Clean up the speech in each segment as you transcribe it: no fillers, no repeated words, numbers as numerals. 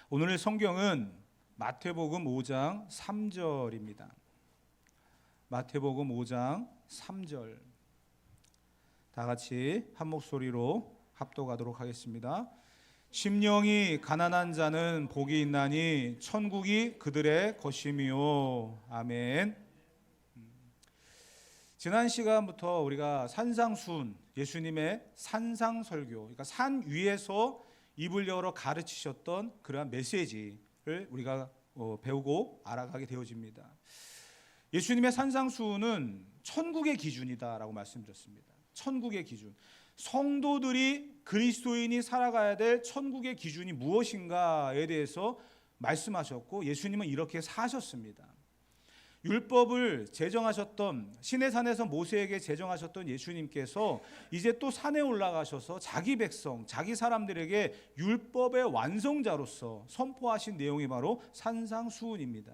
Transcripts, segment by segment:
오늘 성경은 마태복음 5장 3절입니다. 마태복음 5장 3절. 다 같이 한 목소리로 합독하도록 하겠습니다. 심령이 가난한 자는 복이 있나니 천국이 그들의 것이미요. 아멘. 지난 시간부터 우리가 산상수훈, 예수님의 산상설교, 그러니까 산 위에서 입을 열어 가르치셨던 그러한 메시지를 우리가 배우고 알아가게 되어집니다. 예수님의 산상수훈은 천국의 기준이다라고 말씀드렸습니다. 천국의 기준. 성도들이 그리스도인이 살아가야 될 천국의 기준이 무엇인가에 대해서 말씀하셨고, 예수님은 이렇게 사셨습니다. 율법을 제정하셨던, 시내산에서 모세에게 제정하셨던 예수님께서 이제 또 산에 올라가셔서 자기 백성, 자기 사람들에게 율법의 완성자로서 선포하신 내용이 바로 산상수훈입니다.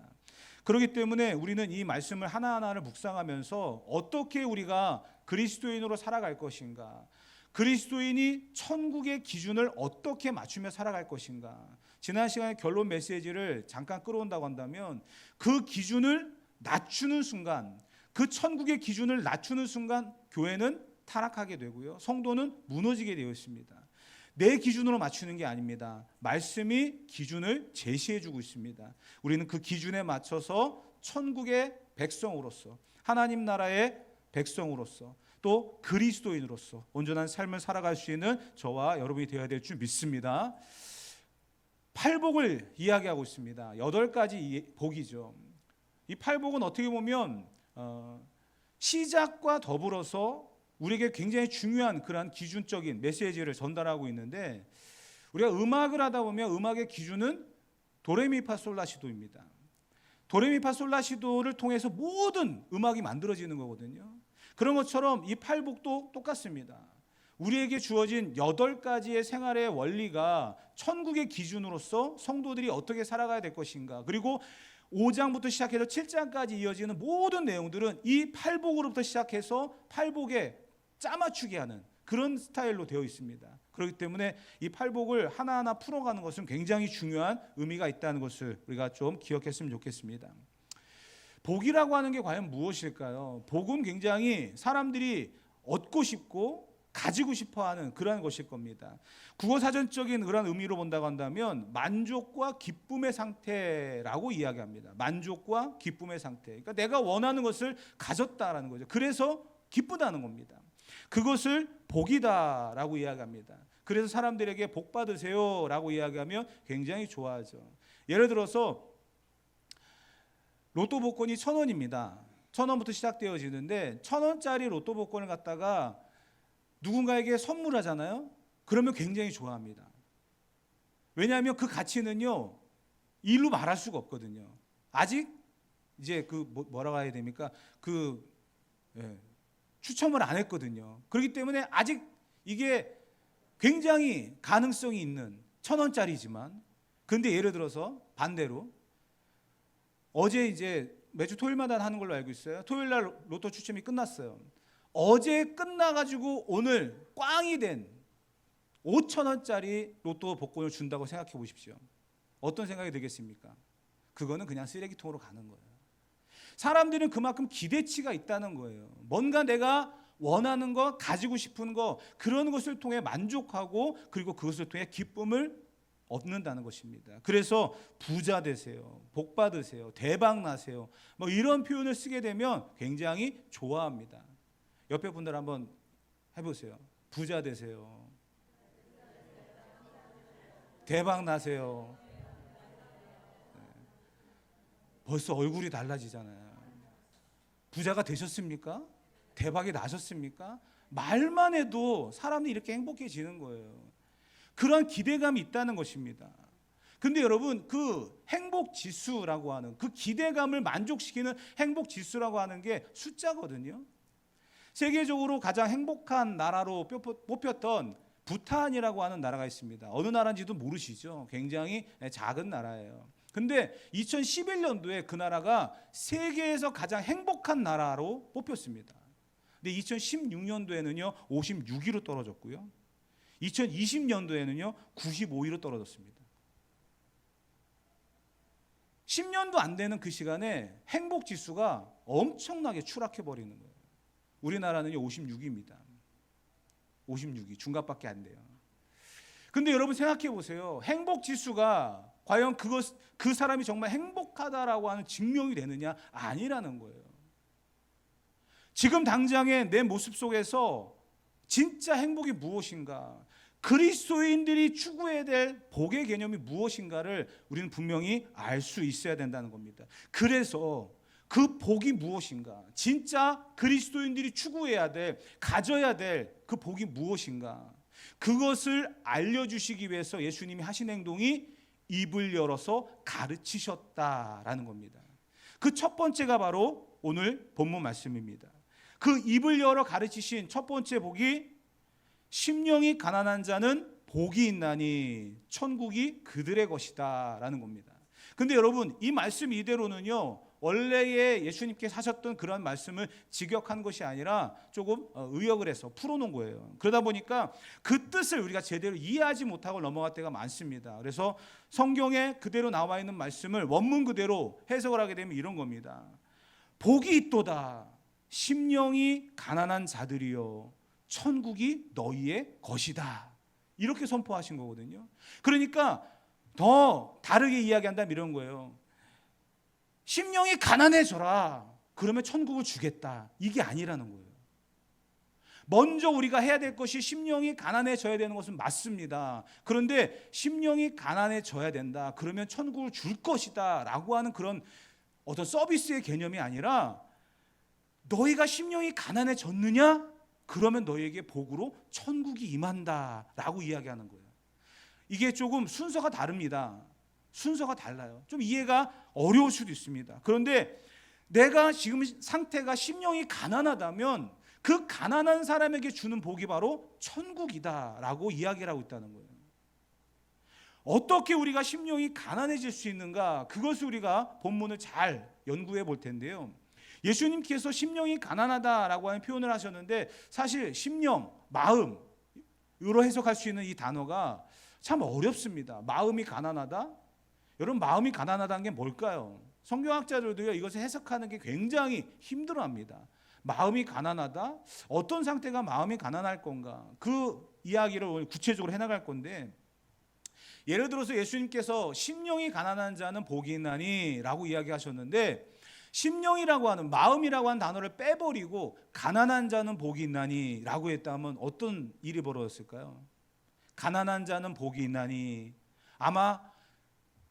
그렇기 때문에 우리는 이 말씀을 하나하나를 묵상하면서 어떻게 우리가 그리스도인으로 살아갈 것인가, 그리스도인이 천국의 기준을 어떻게 맞추며 살아갈 것인가, 지난 시간에 결론 메시지를 잠깐 끌어온다고 한다면, 그 기준을 낮추는 순간, 그 천국의 기준을 낮추는 순간 교회는 타락하게 되고요, 성도는 무너지게 되어 있습니다. 내 기준으로 맞추는 게 아닙니다. 말씀이 기준을 제시해주고 있습니다. 우리는 그 기준에 맞춰서 천국의 백성으로서, 하나님 나라의 백성으로서, 또 그리스도인으로서 온전한 삶을 살아갈 수 있는 저와 여러분이 되어야 될 줄 믿습니다. 팔복을 이야기하고 있습니다. 8가지 복이죠. 이 팔복은 어떻게 보면 시작과 더불어서 우리에게 굉장히 중요한 그러한 기준적인 메시지를 전달하고 있는데, 우리가 음악을 하다 보면 음악의 기준은 도레미파솔라시도입니다. 도레미파솔라시도를 통해서 모든 음악이 만들어지는 거거든요. 그런 것처럼 이 팔복도 똑같습니다. 우리에게 주어진 8가지의 생활의 원리가 천국의 기준으로서 성도들이 어떻게 살아가야 될 것인가, 그리고 5장부터 시작해서 7장까지 이어지는 모든 내용들은 이 팔복으로부터 시작해서 팔복에 짜맞추게 하는 그런 스타일로 되어 있습니다. 그렇기 때문에 이 팔복을 하나하나 풀어가는 것은 굉장히 중요한 의미가 있다는 것을 우리가 좀 기억했으면 좋겠습니다. 복이라고 하는 게 과연 무엇일까요? 복은 굉장히 사람들이 얻고 싶고 가지고 싶어하는 그러한 것일 겁니다. 국어사전적인 그런 의미로 본다고 한다면 만족과 기쁨의 상태라고 이야기합니다. 만족과 기쁨의 상태. 그러니까 내가 원하는 것을 가졌다라는 거죠. 그래서 기쁘다는 겁니다. 그것을 복이다라고 이야기합니다. 그래서 사람들에게 복 받으세요라고 이야기하면 굉장히 좋아하죠. 예를 들어서 로또 복권이 1,000원입니다. 1,000원부터 시작되어지는데 1,000원짜리 로또 복권을 갖다가 누군가에게 선물하잖아요. 그러면 굉장히 좋아합니다. 왜냐하면 그 가치는요, 일로 말할 수가 없거든요. 아직 이제 뭐라고 해야 됩니까? 추첨을 안 했거든요. 그렇기 때문에 아직 이게 굉장히 가능성이 있는 1,000원짜리지만, 근데 예를 들어서 반대로 어제 이제 매주 토요일마다 하는 걸로 알고 있어요. 토요일 날 로또 추첨이 끝났어요. 어제 끝나가지고 오늘 꽝이 된 5,000원짜리 로또 복권을 준다고 생각해 보십시오. 어떤 생각이 들겠습니까? 그거는 그냥 쓰레기통으로 가는 거예요. 사람들은 그만큼 기대치가 있다는 거예요. 뭔가 내가 원하는 거, 가지고 싶은 거, 그런 것을 통해 만족하고, 그리고 그것을 통해 기쁨을 얻는다는 것입니다. 그래서 부자 되세요, 복 받으세요, 대박 나세요, 뭐 이런 표현을 쓰게 되면 굉장히 좋아합니다. 옆에 분들 한번 해보세요. 부자 되세요, 대박 나세요. 벌써 얼굴이 달라지잖아요. 부자가 되셨습니까? 대박이 나셨습니까? 말만 해도 사람이 이렇게 행복해지는 거예요. 그런 기대감이 있다는 것입니다. 근데 여러분, 그 행복 지수라고 하는, 그 기대감을 만족시키는 행복 지수라고 하는 게 숫자거든요. 세계적으로 가장 행복한 나라로 뽑혔던 부탄이라고 하는 나라가 있습니다. 어느 나라인지도 모르시죠? 굉장히 작은 나라예요. 근데 2011년도에 그 나라가 세계에서 가장 행복한 나라로 뽑혔습니다. 근데 2016년도에는요 56위로 떨어졌고요, 2020년도에는요 95위로 떨어졌습니다. 10년도 안 되는 그 시간에 행복 지수가 엄청나게 추락해 버리는 거예요. 우리나라는 56입니다. 56이 중간밖에 안 돼요. 근데 여러분 생각해 보세요. 행복 지수가 과연 그 사람이 정말 행복하다라고 하는 증명이 되느냐? 아니라는 거예요. 지금 당장의 내 모습 속에서 진짜 행복이 무엇인가? 그리스도인들이 추구해야 될 복의 개념이 무엇인가를 우리는 분명히 알 수 있어야 된다는 겁니다. 그래서 그 복이 무엇인가? 진짜 그리스도인들이 추구해야 될, 가져야 될 그 복이 무엇인가? 그것을 알려주시기 위해서 예수님이 하신 행동이 입을 열어서 가르치셨다라는 겁니다. 그 첫 번째가 바로 오늘 본문 말씀입니다. 그 입을 열어 가르치신 첫 번째 복이 심령이 가난한 자는 복이 있나니 천국이 그들의 것이다 라는 겁니다. 근데 여러분 이 말씀 이대로는요 원래의 예수님께서 하셨던 그런 말씀을 직역한 것이 아니라 조금 의역을 해서 풀어놓은 거예요. 그러다 보니까 그 뜻을 우리가 제대로 이해하지 못하고 넘어갈 때가 많습니다. 그래서 성경에 그대로 나와 있는 말씀을 원문 그대로 해석을 하게 되면 이런 겁니다. 복이 있도다 심령이 가난한 자들이여 천국이 너희의 것이다 이렇게 선포하신 거거든요. 그러니까 더 다르게 이야기한다면 이런 거예요. 심령이 가난해져라 그러면 천국을 주겠다 이게 아니라는 거예요. 먼저 우리가 해야 될 것이 심령이 가난해져야 되는 것은 맞습니다. 그런데 심령이 가난해져야 된다 그러면 천국을 줄 것이다 라고 하는 그런 어떤 서비스의 개념이 아니라 너희가 심령이 가난해졌느냐? 그러면 너희에게 복으로 천국이 임한다라고 이야기하는 거예요. 이게 조금 순서가 다릅니다. 순서가 달라요. 좀 이해가 어려울 수도 있습니다. 그런데 내가 지금 상태가 심령이 가난하다면 그 가난한 사람에게 주는 복이 바로 천국이다라고 이야기를 하고 있다는 거예요. 어떻게 우리가 심령이 가난해질 수 있는가? 그것을 우리가 본문을 잘 연구해 볼 텐데요. 예수님께서 심령이 가난하다라고 하는 표현을 하셨는데 사실 심령, 마음으로 해석할 수 있는 이 단어가 참 어렵습니다. 마음이 가난하다? 여러분 마음이 가난하다는 게 뭘까요? 성경학자들도요 이것을 해석하는 게 굉장히 힘들어합니다. 마음이 가난하다? 어떤 상태가 마음이 가난할 건가? 그 이야기를 오늘 구체적으로 해나갈 건데 예를 들어서 예수님께서 심령이 가난한 자는 복이 있나니 라고 이야기하셨는데 심령이라고 하는 마음이라고 하는 단어를 빼버리고 가난한 자는 복이 있나니 라고 했다면 어떤 일이 벌어졌을까요? 가난한 자는 복이 있나니 아마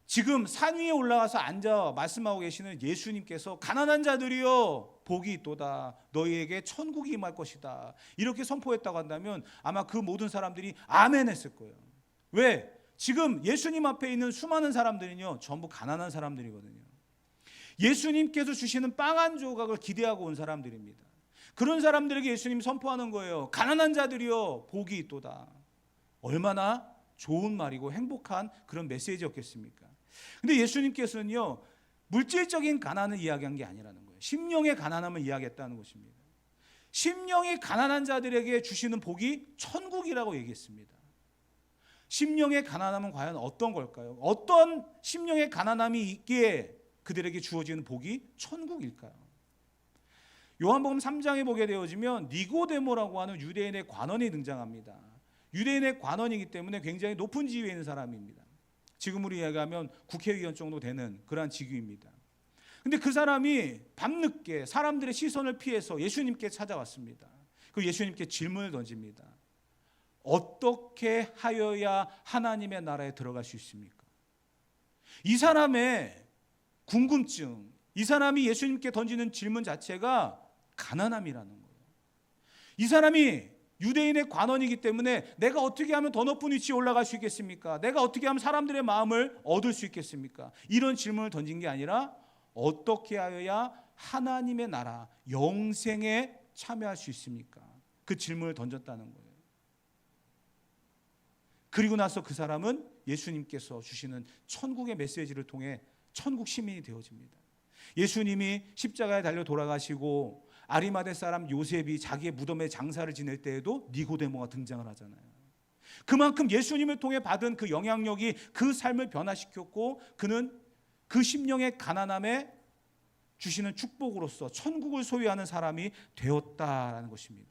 지금 산 위에 올라가서 앉아 말씀하고 계시는 예수님께서 가난한 자들이여 복이 있도다 너희에게 천국이 임할 것이다 이렇게 선포했다고 한다면 아마 그 모든 사람들이 아멘 했을 거예요. 왜? 지금 예수님 앞에 있는 수많은 사람들은요 전부 가난한 사람들이거든요. 예수님께서 주시는 빵 한 조각을 기대하고 온 사람들입니다. 그런 사람들에게 예수님이 선포하는 거예요. 가난한 자들이여 복이 있도다. 얼마나 좋은 말이고 행복한 그런 메시지였겠습니까? 근데 예수님께서는요 물질적인 가난을 이야기한 게 아니라는 거예요. 심령의 가난함을 이야기했다는 것입니다. 심령이 가난한 자들에게 주시는 복이 천국이라고 얘기했습니다. 심령의 가난함은 과연 어떤 걸까요? 어떤 심령의 가난함이 있기에 그들에게 주어지는 복이 천국일까요? 요한복음 3장에 보게 되어지면 니고데모라고 하는 유대인의 관원이 등장합니다. 유대인의 관원이기 때문에 굉장히 높은 지위에 있는 사람입니다. 지금으로 이야기하면 국회의원 정도 되는 그러한 직위입니다. 근데 그 사람이 밤늦게 사람들의 시선을 피해서 예수님께 찾아왔습니다. 그 예수님께 질문을 던집니다. 어떻게 하여야 하나님의 나라에 들어갈 수 있습니까? 이 사람의 궁금증, 이 사람이 예수님께 던지는 질문 자체가 가난함이라는 거예요. 이 사람이 유대인의 관원이기 때문에 내가 어떻게 하면 더 높은 위치에 올라갈 수 있겠습니까? 내가 어떻게 하면 사람들의 마음을 얻을 수 있겠습니까? 이런 질문을 던진 게 아니라 어떻게 하여야 하나님의 나라, 영생에 참여할 수 있습니까? 그 질문을 던졌다는 거예요. 그리고 나서 그 사람은 예수님께서 주시는 천국의 메시지를 통해 천국 시민이 되어집니다. 예수님이 십자가에 달려 돌아가시고 아리마대 사람 요셉이 자기의 무덤에 장사를 지낼 때에도 니고데모가 등장을 하잖아요. 그만큼 예수님을 통해 받은 그 영향력이 그 삶을 변화시켰고 그는 그 심령의 가난함에 주시는 축복으로서 천국을 소유하는 사람이 되었다라는 것입니다.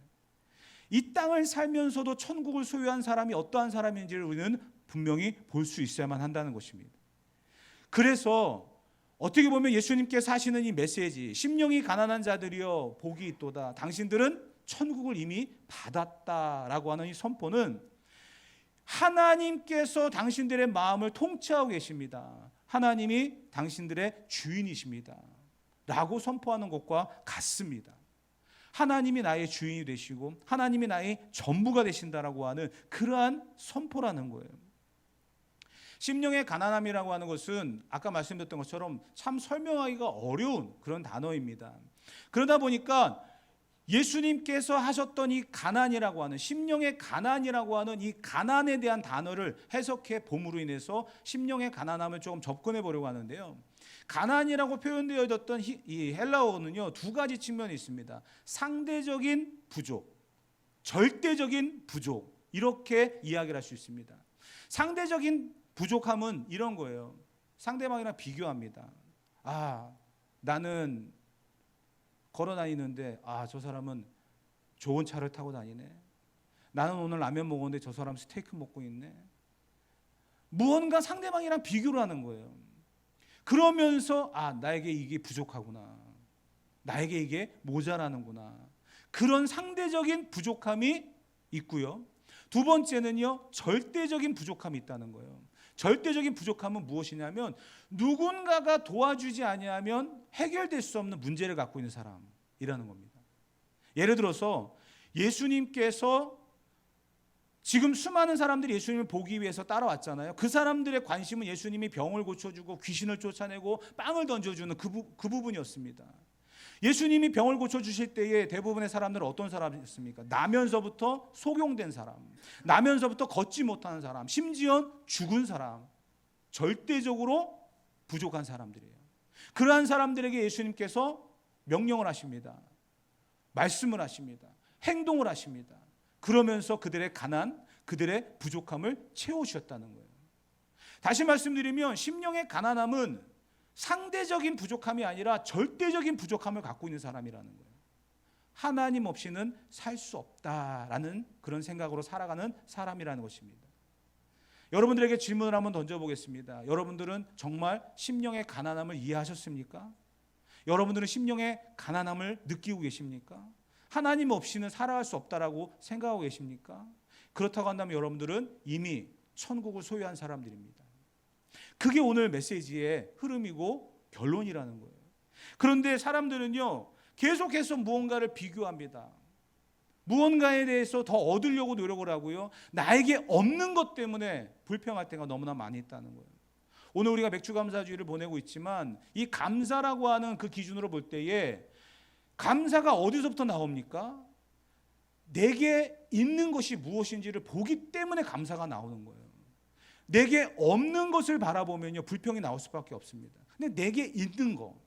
이 땅을 살면서도 천국을 소유한 사람이 어떠한 사람인지를 우리는 분명히 볼 수 있어야만 한다는 것입니다. 그래서 어떻게 보면 예수님께서 하시는 이 메시지, 심령이 가난한 자들이여 복이 있도다, 당신들은 천국을 이미 받았다라고 하는 이 선포는 하나님께서 당신들의 마음을 통치하고 계십니다. 하나님이 당신들의 주인이십니다 라고 선포하는 것과 같습니다. 하나님이 나의 주인이 되시고 하나님이 나의 전부가 되신다라고 하는 그러한 선포라는 거예요. 심령의 가난함이라고 하는 것은 아까 말씀드렸던 것처럼 참 설명하기가 어려운 그런 단어입니다. 그러다 보니까 예수님께서 하셨던 이 가난이라고 하는, 심령의 가난이라고 하는 이 가난에 대한 단어를 해석해 봄으로 인해서 심령의 가난함을 조금 접근해 보려고 하는데요. 가난이라고 표현되어졌던 이 헬라어는요, 두 가지 측면이 있습니다. 상대적인 부족, 절대적인 부족, 이렇게 이야기를 할 수 있습니다. 상대적인 부족함은 이런 거예요. 상대방이랑 비교합니다. 나는 걸어 다니는데 저 사람은 좋은 차를 타고 다니네. 나는 오늘 라면 먹었는데 저 사람 스테이크 먹고 있네. 무언가 상대방이랑 비교를 하는 거예요. 그러면서 나에게 이게 부족하구나, 나에게 이게 모자라는구나, 그런 상대적인 부족함이 있고요. 두 번째는요, 절대적인 부족함이 있다는 거예요. 절대적인 부족함은 무엇이냐면 누군가가 도와주지 아니하면 해결될 수 없는 문제를 갖고 있는 사람이라는 겁니다. 예를 들어서 예수님께서 지금 수많은 사람들이 예수님을 보기 위해서 따라왔잖아요. 그 사람들의 관심은 예수님이 병을 고쳐주고 귀신을 쫓아내고 빵을 던져주는 그 부분이었습니다. 예수님이 병을 고쳐주실 때에 대부분의 사람들은 어떤 사람이었습니까? 나면서부터 속용된 사람, 나면서부터 걷지 못하는 사람, 심지어 죽은 사람, 절대적으로 부족한 사람들이에요. 그러한 사람들에게 예수님께서 명령을 하십니다. 말씀을 하십니다. 행동을 하십니다. 그러면서 그들의 가난, 그들의 부족함을 채우셨다는 거예요. 다시 말씀드리면 심령의 가난함은 상대적인 부족함이 아니라 절대적인 부족함을 갖고 있는 사람이라는 거예요. 하나님 없이는 살 수 없다라는 그런 생각으로 살아가는 사람이라는 것입니다. 여러분들에게 질문을 한번 던져보겠습니다. 여러분들은 정말 심령의 가난함을 이해하셨습니까? 여러분들은 심령의 가난함을 느끼고 계십니까? 하나님 없이는 살아갈 수 없다라고 생각하고 계십니까? 그렇다고 한다면 여러분들은 이미 천국을 소유한 사람들입니다. 그게 오늘 메시지의 흐름이고 결론이라는 거예요. 그런데 사람들은요, 계속해서 무언가를 비교합니다. 무언가에 대해서 더 얻으려고 노력을 하고요, 나에게 없는 것 때문에 불평할 때가 너무나 많이 있다는 거예요. 오늘 우리가 맥주감사주의를 보내고 있지만 이 감사라고 하는 그 기준으로 볼 때에 감사가 어디서부터 나옵니까? 내게 있는 것이 무엇인지를 보기 때문에 감사가 나오는 거예요. 내게 없는 것을 바라보면요, 불평이 나올 수밖에 없습니다. 근데 내게 있는 거,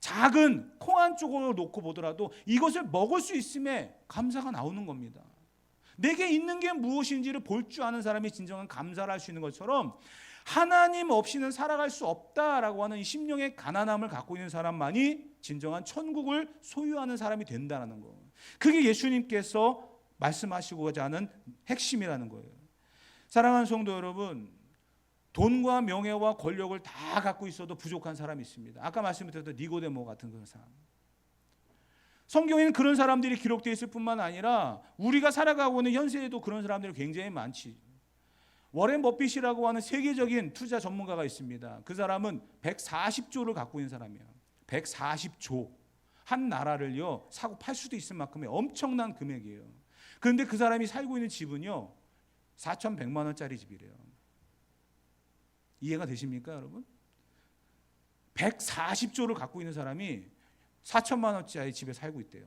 작은 콩 한 조각을 놓고 보더라도 이것을 먹을 수 있음에 감사가 나오는 겁니다. 내게 있는 게 무엇인지를 볼 줄 아는 사람이 진정한 감사를 할 수 있는 것처럼 하나님 없이는 살아갈 수 없다라고 하는 이 심령의 가난함을 갖고 있는 사람만이 진정한 천국을 소유하는 사람이 된다는 거. 그게 예수님께서 말씀하시고자 하는 핵심이라는 거예요. 사랑하는 성도 여러분, 돈과 명예와 권력을 다 갖고 있어도 부족한 사람이 있습니다. 아까 말씀드렸던 니고데모 같은 그런 사람. 성경에는 그런 사람들이 기록되어 있을 뿐만 아니라 우리가 살아가고 있는 현세에도 그런 사람들이 굉장히 많지. 워렌 버핏이라고 하는 세계적인 투자 전문가가 있습니다. 그 사람은 140조를 갖고 있는 사람이에요. 140조. 한 나라를요, 사고 팔 수도 있을 만큼의 엄청난 금액이에요. 그런데 그 사람이 살고 있는 집은요, 4,100만 원짜리 집이래요. 이해가 되십니까, 여러분? 140조를 갖고 있는 사람이 4천만 원짜리 집에 살고 있대요.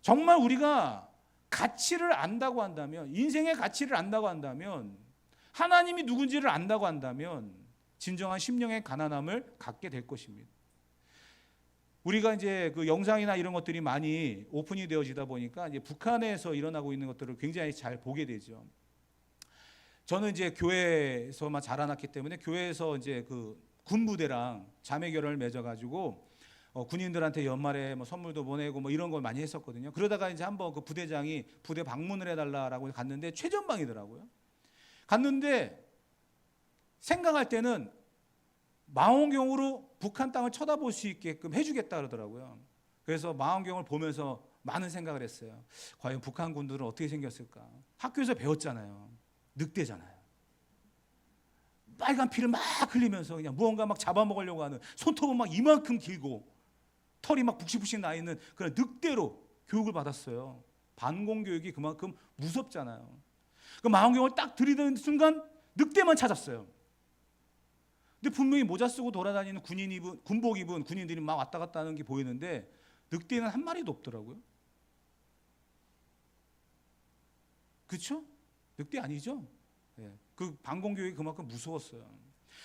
정말 우리가 가치를 안다고 한다면, 인생의 가치를 안다고 한다면, 하나님이 누군지를 안다고 한다면 진정한 심령의 가난함을 갖게 될 것입니다. 우리가 이제 그 영상이나 이런 것들이 많이 오픈이 되어지다 보니까 이제 북한에서 일어나고 있는 것들을 굉장히 잘 보게 되죠. 저는 이제 교회에서만 자라났기 때문에 교회에서 이제 그 군부대랑 자매 결연을 맺어가지고 군인들한테 연말에 뭐 선물도 보내고 뭐 이런 걸 많이 했었거든요. 그러다가 이제 한번 그 부대장이 부대 방문을 해달라라고 갔는데 최전방이더라고요. 갔는데 생각할 때는 망원경으로 북한 땅을 쳐다볼 수 있게끔 해주겠다 그러더라고요. 그래서 망원경을 보면서 많은 생각을 했어요. 과연 북한 군들은 어떻게 생겼을까? 학교에서 배웠잖아요. 늑대잖아요. 빨간 피를 막 흘리면서 그냥 무언가 막 잡아먹으려고 하는, 손톱은 막 이만큼 길고 털이 막 북실북실 나 있는 그런 늑대로 교육을 받았어요. 반공교육이 그만큼 무섭잖아요. 그 망원경을 딱 들이대는 순간 늑대만 찾았어요. 근데 분명히 모자 쓰고 돌아다니는 군복 입은 군인들이 막 왔다 갔다 하는 게 보이는데 늑대는 한 마리도 없더라고요. 그렇죠? 늑대 아니죠? 네. 그 반공교육이 그만큼 무서웠어요.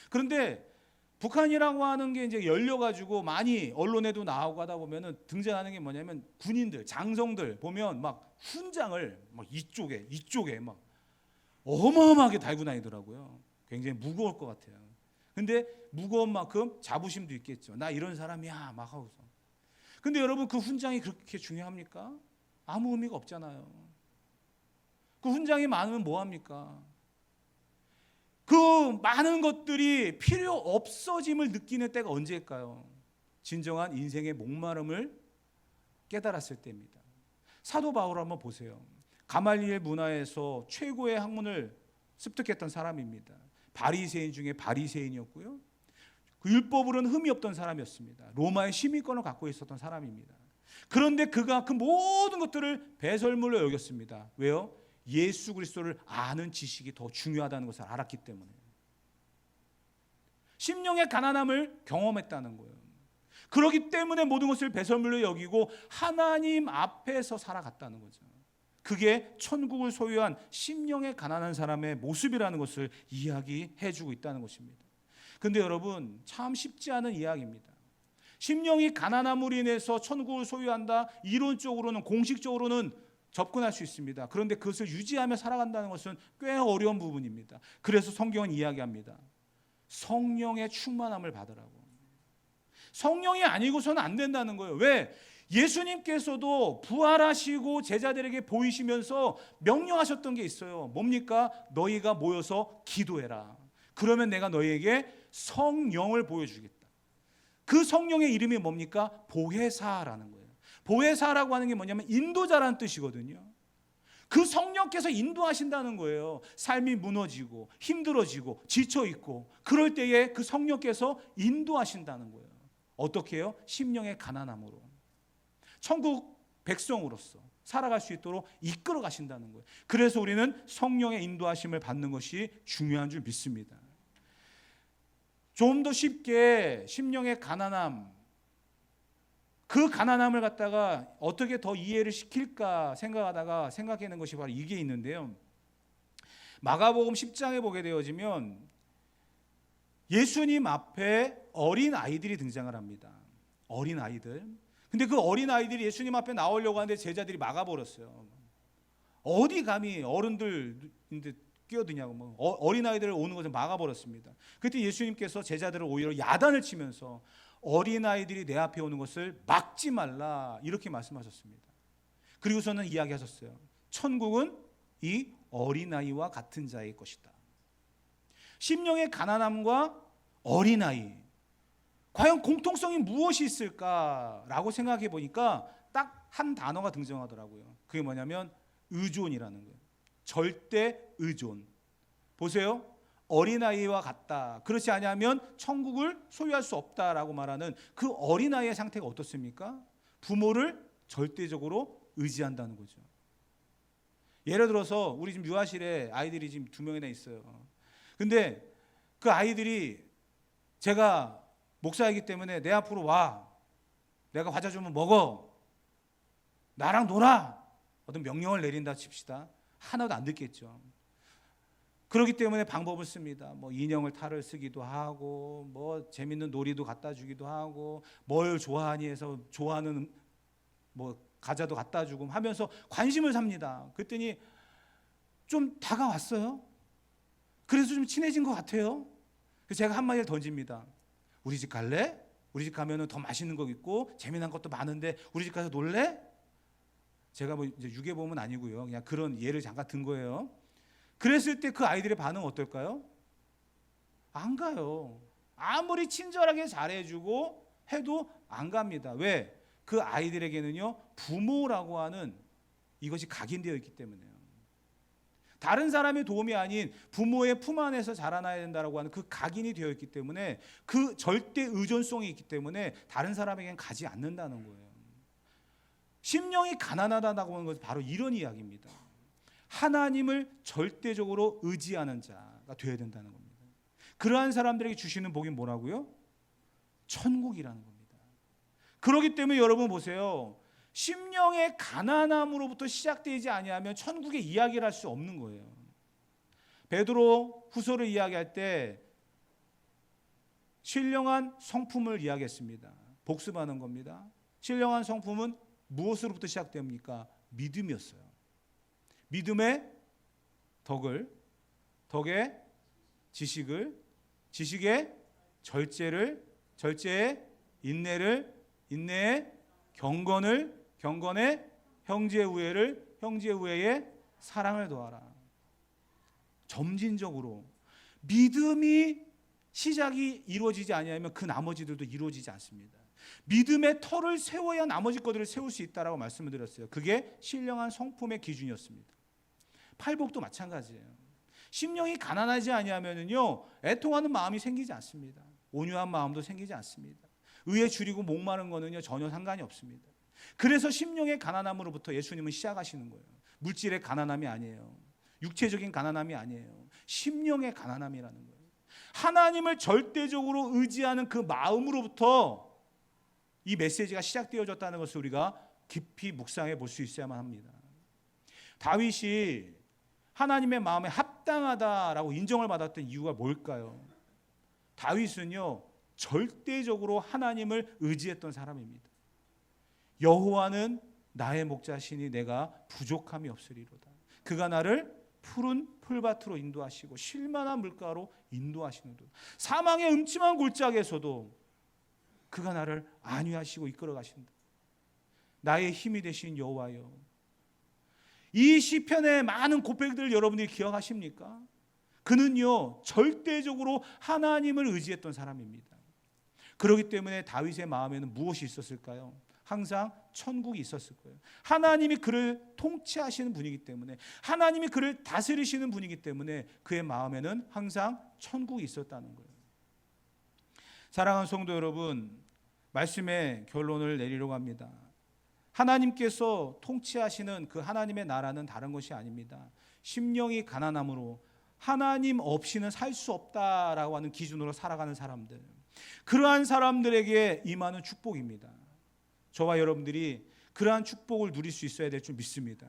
그런데 북한이라고 하는 게 이제 열려가지고 많이 언론에도 나오고 하다 보면은 등장하는 게 뭐냐면 군인들, 장성들 보면 막 훈장을 막 이쪽에 막 어마어마하게 달고 다니더라고요. 굉장히 무거울 것 같아요. 근데 무거운 만큼 자부심도 있겠죠. 나 이런 사람이야 막 하고서. 근데 여러분 그 훈장이 그렇게 중요합니까? 아무 의미가 없잖아요. 그 훈장이 많으면 뭐 합니까? 그 많은 것들이 필요 없어짐을 느끼는 때가 언제일까요? 진정한 인생의 목마름을 깨달았을 때입니다. 사도 바울 한번 보세요. 가말리엘 문화에서 최고의 학문을 습득했던 사람입니다. 바리새인 중에 바리새인이었고요. 그 율법으로는 흠이 없던 사람이었습니다. 로마의 시민권을 갖고 있었던 사람입니다. 그런데 그가 그 모든 것들을 배설물로 여겼습니다. 왜요? 예수 그리스도를 아는 지식이 더 중요하다는 것을 알았기 때문에. 심령의 가난함을 경험했다는 거예요. 그렇기 때문에 모든 것을 배설물로 여기고 하나님 앞에서 살아갔다는 거죠. 그게 천국을 소유한 심령의 가난한 사람의 모습이라는 것을 이야기해 주고 있다는 것입니다. 그런데 여러분 참 쉽지 않은 이야기입니다. 심령이 가난함으로 인해서 천국을 소유한다, 이론적으로는 공식적으로는 접근할 수 있습니다. 그런데 그것을 유지하며 살아간다는 것은 꽤 어려운 부분입니다. 그래서 성경은 이야기합니다. 성령의 충만함을 받으라고. 성령이 아니고서는 안 된다는 거예요. 왜? 예수님께서도 부활하시고 제자들에게 보이시면서 명령하셨던 게 있어요. 뭡니까? 너희가 모여서 기도해라. 그러면 내가 너희에게 성령을 보여주겠다. 그 성령의 이름이 뭡니까? 보혜사라는 거예요. 보혜사라고 하는 게 뭐냐면 인도자라는 뜻이거든요. 그 성령께서 인도하신다는 거예요. 삶이 무너지고 힘들어지고 지쳐있고 그럴 때에 그 성령께서 인도하신다는 거예요. 어떻게 해요? 심령의 가난함으로. 천국 백성으로서 살아갈 수 있도록 이끌어 가신다는 거예요. 그래서 우리는 성령의 인도하심을 받는 것이 중요한 줄 믿습니다. 좀 더 쉽게 심령의 가난함, 그 가난함을 갖다가 어떻게 더 이해를 시킬까 생각하다가 생각하는 것이 바로 이게 있는데요. 마가복음 10장에 보게 되어지면 예수님 앞에 어린 아이들이 등장을 합니다. 어린 아이들. 근데 그 어린 아이들이 예수님 앞에 나오려고 하는데 제자들이 막아버렸어요. 어디 감히 어른들인데 끼어드냐고 어린 아이들 오는 것을 막아버렸습니다. 그때 예수님께서 제자들을 오히려 야단을 치면서 어린 아이들이 내 앞에 오는 것을 막지 말라 이렇게 말씀하셨습니다. 그리고서는 이야기하셨어요. 천국은 이 어린 아이와 같은 자의 것이다. 심령의 가난함과 어린 아이, 과연 공통성이 무엇이 있을까라고 생각해 보니까 딱 한 단어가 등장하더라고요. 그게 뭐냐면 의존이라는 거예요. 절대 의존. 보세요. 어린아이와 같다. 그렇지 않으면 천국을 소유할 수 없다라고 말하는 그 어린아이의 상태가 어떻습니까? 부모를 절대적으로 의지한다는 거죠. 예를 들어서 우리 지금 유아실에 아이들이 지금 2명이나 있어요. 근데 그 아이들이 제가 목사이기 때문에 내 앞으로 와. 내가 과자 주면 먹어. 나랑 놀아. 어떤 명령을 내린다 칩시다. 하나도 안 듣겠죠. 그렇기 때문에 방법을 씁니다. 뭐 인형을 탈을 쓰기도 하고, 뭐 재밌는 놀이도 갖다 주기도 하고, 뭘 좋아하니 해서 좋아하는 뭐 과자도 갖다 주고 하면서 관심을 삽니다. 그랬더니 좀 다가왔어요. 그래서 좀 친해진 것 같아요. 그래서 제가 한마디를 던집니다. 우리 집 갈래? 우리 집 가면은 더 맛있는 거 있고 재미난 것도 많은데 우리 집 가서 놀래? 제가 뭐 이제 유괴범은 아니고요. 그냥 그런 예를 잠깐 든 거예요. 그랬을 때 그 아이들의 반응 어떨까요? 안 가요. 아무리 친절하게 잘해주고 해도 안 갑니다. 왜? 그 아이들에게는요, 부모라고 하는 이것이 각인되어 있기 때문에요. 다른 사람의 도움이 아닌 부모의 품 안에서 자라나야 된다고 하는 그 각인이 되어 있기 때문에, 그 절대 의존성이 있기 때문에 다른 사람에게는 가지 않는다는 거예요. 심령이 가난하다고 하는 것은 바로 이런 이야기입니다. 하나님을 절대적으로 의지하는 자가 되어야 된다는 겁니다. 그러한 사람들에게 주시는 복이 뭐라고요? 천국이라는 겁니다. 그렇기 때문에 여러분 보세요. 심령의 가난함으로부터 시작되지 아니하면 천국의 이야기를 할 수 없는 거예요. 베드로 후서를 이야기할 때 신령한 성품을 이야기했습니다. 복습하는 겁니다. 신령한 성품은 무엇으로부터 시작됩니까? 믿음이었어요. 믿음의 덕을, 덕의 지식을, 지식의 절제를, 절제의 인내를, 인내의 경건을, 경건의 형제의 우애를, 형제의 우애의 사랑을 더하라. 점진적으로 믿음이 시작이 이루어지지 아니하면 그 나머지들도 이루어지지 않습니다. 믿음의 터를 세워야 나머지 것들을 세울 수 있다라고 말씀을 드렸어요. 그게 신령한 성품의 기준이었습니다. 팔복도 마찬가지예요. 심령이 가난하지 아니하면요, 애통하는 마음이 생기지 않습니다. 온유한 마음도 생기지 않습니다. 의에 줄이고 목마른 거는요, 전혀 상관이 없습니다. 그래서 심령의 가난함으로부터 예수님은 시작하시는 거예요. 물질의 가난함이 아니에요. 육체적인 가난함이 아니에요. 심령의 가난함이라는 거예요. 하나님을 절대적으로 의지하는 그 마음으로부터 이 메시지가 시작되어졌다는 것을 우리가 깊이 묵상해 볼 수 있어야만 합니다. 다윗이 하나님의 마음에 합당하다라고 인정을 받았던 이유가 뭘까요? 다윗은요, 절대적으로 하나님을 의지했던 사람입니다. 여호와는 나의 목자시니 내가 부족함이 없으리로다. 그가 나를 푸른 풀밭으로 인도하시고 쉴만한 물가로 인도하시는도다. 사망의 음침한 골짜기에서도 그가 나를 안위하시고 이끌어 가신다. 나의 힘이 되신 여호와여. 이 시편의 많은 고백들을 여러분들이 기억하십니까? 그는요, 절대적으로 하나님을 의지했던 사람입니다. 그렇기 때문에 다윗의 마음에는 무엇이 있었을까요? 항상 천국이 있었을 거예요. 하나님이 그를 통치하시는 분이기 때문에, 하나님이 그를 다스리시는 분이기 때문에 그의 마음에는 항상 천국이 있었다는 거예요. 사랑하는 성도 여러분, 말씀의 결론을 내리려고 합니다. 하나님께서 통치하시는 그 하나님의 나라는 다른 것이 아닙니다. 심령이 가난함으로 하나님 없이는 살 수 없다라고 하는 기준으로 살아가는 사람들, 그러한 사람들에게 임하는 축복입니다. 저와 여러분들이 그러한 축복을 누릴 수 있어야 될 줄 믿습니다.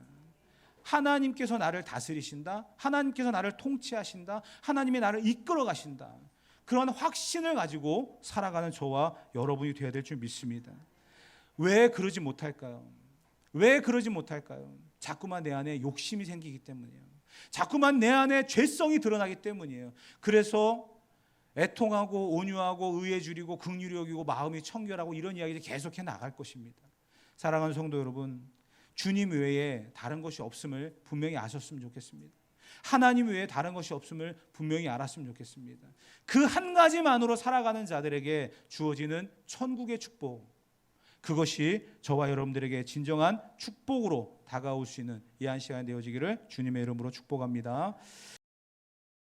하나님께서 나를 다스리신다, 하나님께서 나를 통치하신다, 하나님이 나를 이끌어 가신다, 그런 확신을 가지고 살아가는 저와 여러분이 되어야 될 줄 믿습니다. 왜 그러지 못할까요? 왜 그러지 못할까요? 자꾸만 내 안에 욕심이 생기기 때문이에요. 자꾸만 내 안에 죄성이 드러나기 때문이에요. 그래서 애통하고 온유하고 의에 줄이고 긍휼히 여기고 마음이 청결하고 이런 이야기를 계속해 나갈 것입니다. 사랑하는 성도 여러분, 주님 외에 다른 것이 없음을 분명히 아셨으면 좋겠습니다. 하나님 외에 다른 것이 없음을 분명히 알았으면 좋겠습니다. 그 한 가지만으로 살아가는 자들에게 주어지는 천국의 축복, 그것이 저와 여러분들에게 진정한 축복으로 다가올 수 있는 이 한 시간 되어지기를 주님의 이름으로 축복합니다.